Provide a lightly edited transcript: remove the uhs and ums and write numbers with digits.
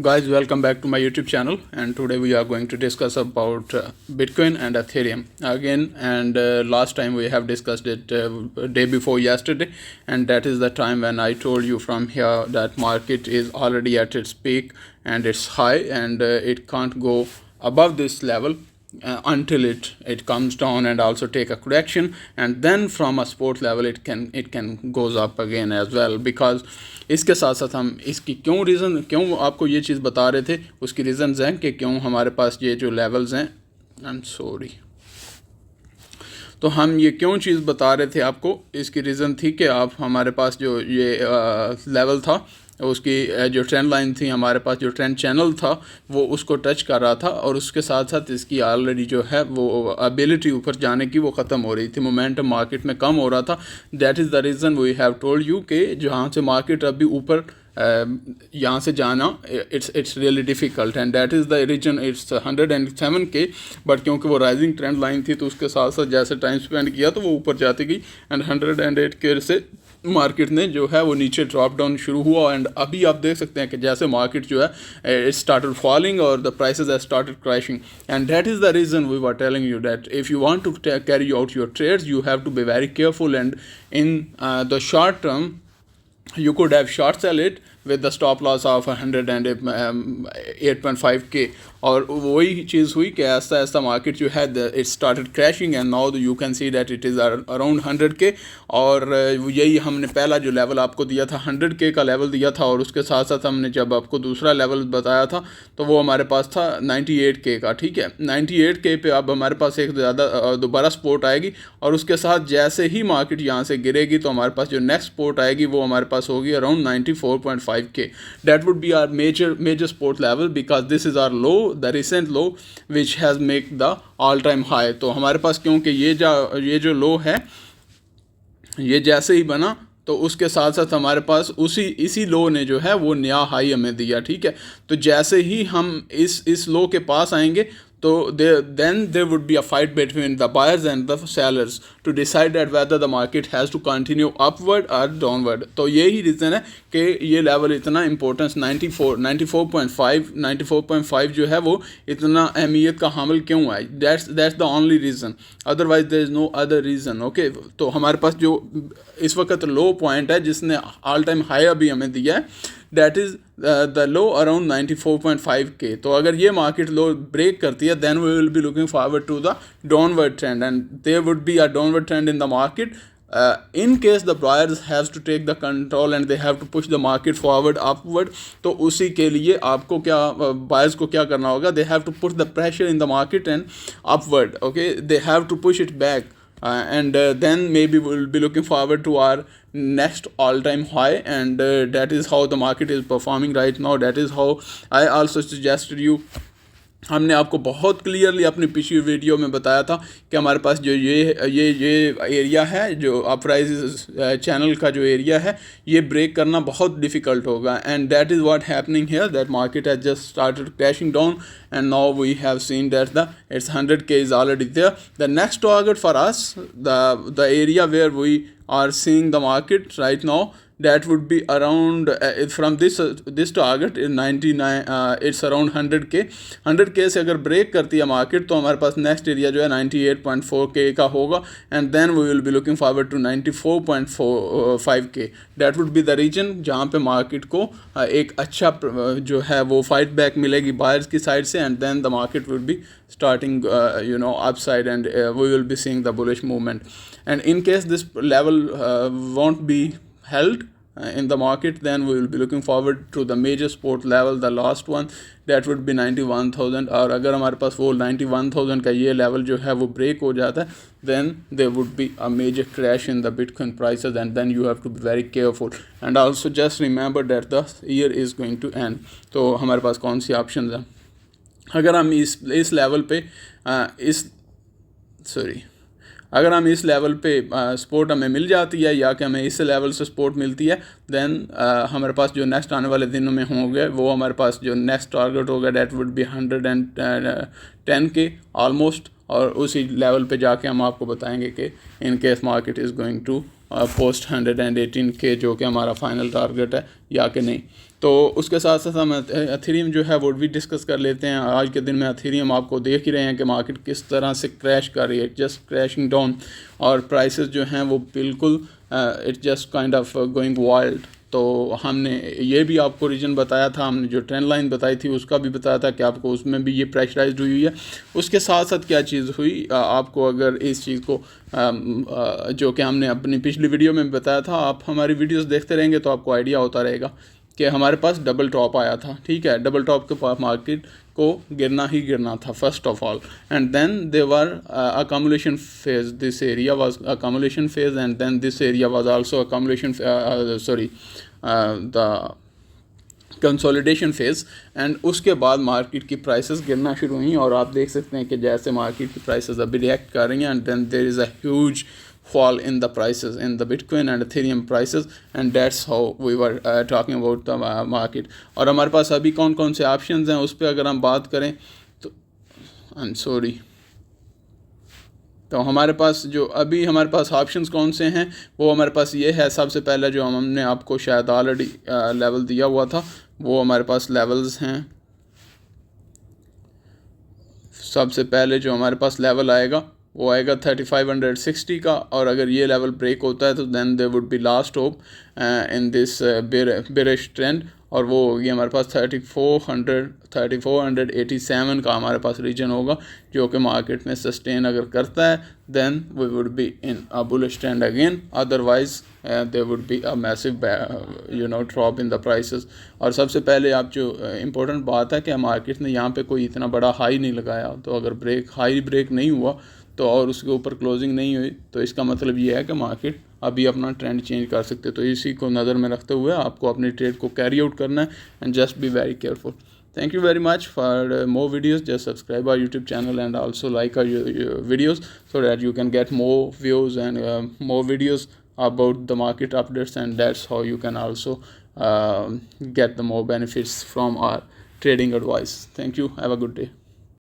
Guys, welcome back to my YouTube channel, and today we are going to discuss about Bitcoin and Ethereum again. And last time we have discussed it day before yesterday, and that is the time when I told you from here that market is already at its peak and it's high, and it can't go above this level until it comes down and also take a correction, and then from a support level it can goes up again as well. Because इसके साथ साथ हम इसकी क्यों आपको ये चीज़ बता रहे थे, उसकी रीज़न्स हैं कि क्यों हमारे पास ये जो लेवल्स हैं, आई एम सॉरी, तो हम ये क्यों चीज़ बता रहे थे आपको, इसकी रीज़न थी कि आप हमारे पास जो ये लेवल था उसकी जो ट्रेंड लाइन थी, हमारे पास जो ट्रेंड चैनल था वो उसको टच कर रहा था, और उसके साथ साथ इसकी ऑलरेडी जो है वो एबिलिटी ऊपर जाने की वो ख़त्म हो रही थी, मोमेंटम मार्केट में कम हो रहा था. That is the reason we have told you कि जहाँ से मार्केट अभी ऊपर यहाँ से जाना it's really difficult, and that is the reason it's 107K. But क्योंकि वो राइजिंग ट्रेंड लाइन थी तो उसके साथ साथ जैसे टाइम स्पेंड किया तो वो ऊपर जाती गई, एंड 108K से मार्केट ने जो है वो नीचे ड्रॉप डाउन शुरू हुआ. एंड अभी आप देख सकते हैं कि जैसे मार्केट जो है इट स्टार्टेड फॉलिंग और the prices have started crashing, and that is the reason we were telling you that if you want to carry out your trades you have to be very careful, and in the short term you could have short sell it with the stop loss of 108.5K. और वही चीज़ हुई कि ऐसा ऐसा market जो है it started crashing, and now you can see that it is around 100K. और यही हमने पहला जो लेवल आपको दिया था 100K का लेवल दिया था, और उसके साथ साथ हमने जब आपको दूसरा लेवल बताया था तो वो हमारे पास था 98K का. ठीक है, 98K पे अब हमारे पास एक ज़्यादा दोबारा सपोर्ट आएगी, और उसके साथ जैसे ही मार्केट यहाँ से गिरेगी तो हमारे पास जो नेक्स्ट सपोर्ट आएगी वो हमारे पास होगी around 94.5K. That would be our major support level, because this is our low, the recent low which has make the all time high. तो हमारे पास क्योंकि ये जो लो है ये जैसे ही बना तो उसके साथ साथ हमारे पास इसी लो ने जो है वो नया हाई हमें दिया. ठीक है, तो जैसे ही हम इस लो के पास आएंगे तो then there would be a fight between the buyers and the sellers to decide that whether the market has to continue upward or downward. तो यही रीज़न है कि ये लेवल इतना इम्पोर्टेंस 94.5 जो है वो इतना अहमियत का हामिल क्यों है. that's the only reason, otherwise there is no other reason. Okay, तो हमारे पास जो इस वक्त लो पॉइंट है जिसने ऑल टाइम हाई अभी हमें दिया है, that is the low around 94.5K. तो अगर ये मार्केट लो ब्रेक करती है then we will be looking forward to the downward trend, and there would be a downward trend in the market. In case the buyers has to take the control and they have to push the market forward upward, तो उसी के लिए आपको क्या buyers को क्या करना होगा, they have to put the pressure in the market and upward. Okay, they have to push it back. And then maybe we'll be looking forward to our next all-time high, and that is how the market is performing right now. That is how I also suggested you. हमने आपको बहुत clearly अपनी पिछली video में बताया था कि हमारे पास जो ये एरिया है, जो अपराइज चैनल का जो एरिया है, ये ब्रेक करना बहुत डिफ़िकल्ट होगा. And that is what happening here, that market has just started crashing down, and now we have seen that the it's 100K is already there. The next target for us, the area where we are seeing the market right now, that would be around from this target in 99, it's around 100K से अगर break करती है market तो हमारे पास next area जो है 98.4K का होगा, and then we will be looking forward to 94.5K. That would be the reason जहाँ पे मार्केट को एक अच्छा जो है वो फाइट बैक मिलेगी बायर्स की साइड से, and then the market will be starting upside, and we will be seeing the bullish movement. And in case this level won't be held in the market, then we will be looking forward to the major support level, the last one, that would be 91,000. और अगर हमारे पास वो 91,000 का ये level जो है वो break हो जाता है, then there would be a major crash in the Bitcoin prices, and then you have to be very careful. And also just remember that the year is going to end. तो हमारे पास कौन C option है, अगर हम इस level पे अगर हम इस लेवल पे सपोर्ट हमें मिल जाती है, या कि हमें इस लेवल से सपोर्ट मिलती है, देन हमारे पास जो नेक्स्ट आने वाले दिनों में होंगे वो हमारे पास जो नेक्स्ट टारगेट होगा that would be 110K almost. और उसी लेवल पे जाके हम आपको बताएंगे कि in case market is going to post 118K जो कि हमारा फाइनल टारगेट है या कि नहीं. तो उसके साथ साथ हम एथेरियम जो है वो भी डिस्कस कर लेते हैं। आज के दिन में एथेरियम आपको देख ही रहे हैं कि मार्केट किस तरह से क्रैश कर रही है, जस्ट क्रैशिंग डाउन, और प्राइसेस जो हैं वो बिल्कुल it just kind of going wild. तो हमने ये भी आपको रीजन बताया था, हमने जो ट्रेंड लाइन बताई थी उसका भी बताया था कि आपको उसमें भी ये प्रेशराइज्ड हुई है। उसके साथ साथ क्या चीज़ हुई, आपको अगर इस चीज़ को जो कि हमने अपनी पिछली वीडियो में बताया था, आप हमारी वीडियोस देखते रहेंगे तो आपको आइडिया होता रहेगा कि हमारे पास डबल टॉप आया था, ठीक है। डबल टॉप के पास मार्केट को गिरना ही गिरना था first of all, and then they were accumulation phase. This area was accumulation phase, and then this area was also accumulation the consolidation phase. And उसके बाद मार्केट की प्राइसेस गिरना शुरू हुई, और आप देख सकते हैं कि जैसे मार्केट की प्राइसेस अभी रिएक्ट कर रही हैं, and then there is a huge fall in the prices in the Bitcoin and Ethereum prices, and that's how we were talking about the market. और हमारे पास अभी कौन कौन से ऑप्शंस हैं उस पर अगर हम बात करें तो आई एम सॉरी, तो हमारे पास जो अभी हमारे पास ऑप्शंस कौन से हैं वो हमारे पास ये है। सबसे पहले जो हमने आपको शायद ऑलरेडी लेवल दिया हुआ था, वो हमारे पास लेवल्स हैं। सबसे पहले जो हमारे पास लेवल आएगा वो आएगा 3560 का, और अगर ये लेवल ब्रेक होता है तो then there would be last hope in this bearish trend, और वो होगी हमारे पास 3487 का हमारे पास रीजन होगा, जो कि मार्केट में सस्टेन अगर करता है then we would be in a bullish trend again, otherwise there would be a massive drop in the prices. और सबसे पहले आप जो इम्पोर्टेंट बात है कि मार्केट ने यहाँ पे कोई इतना बड़ा हाई नहीं लगाया, तो अगर हाई ब्रेक नहीं हुआ तो और उसके ऊपर क्लोजिंग नहीं हुई तो इसका मतलब ये है कि मार्केट अभी अपना ट्रेंड चेंज कर सकते। तो इसी को नज़र में रखते हुए आपको अपनी ट्रेड को कैरी आउट करना है, and just be very careful. Thank you very much for more videos. Just subscribe our YouTube channel and also like our videos so that you can get more views and more videos about the market updates, and that's how you can also get the more benefits from our trading advice. Thank you. Have a good day.